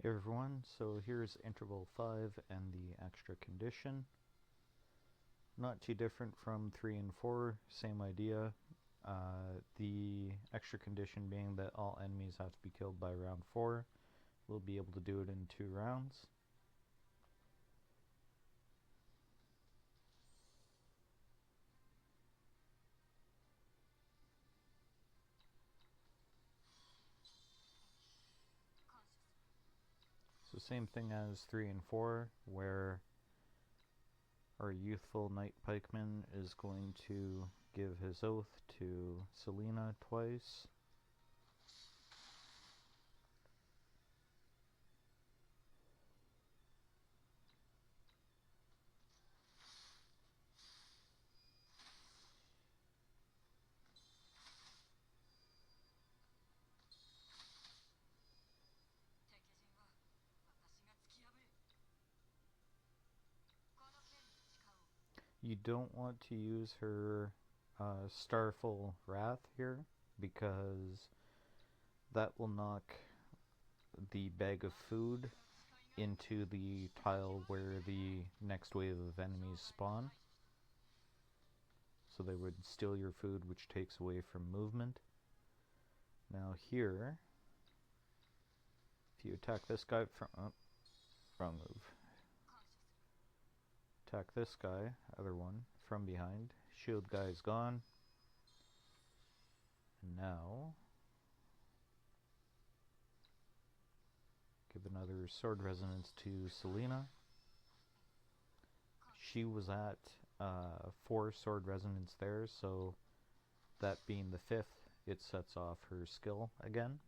Hey everyone, so here's interval 5 and the extra condition. Not too different from 3 and 4, same idea. The extra condition being that all enemies have to be killed by round 4. We'll be able to do it in 2 rounds. So same thing as 3 and 4, where our youthful knight pikeman is going to give his oath to Selena twice. You don't want to use her Starful Wrath here, because that will knock the bag of food into the tile where the next wave of enemies spawn. So they would steal your food, which takes away from movement. Now here, if you attack this guy from... oh, wrong move. Attack this guy, other one, from behind. Shield guy is gone. And now, give another sword resonance to Selena. She was at 4 sword resonance there, so that being the 5th, it sets off her skill again.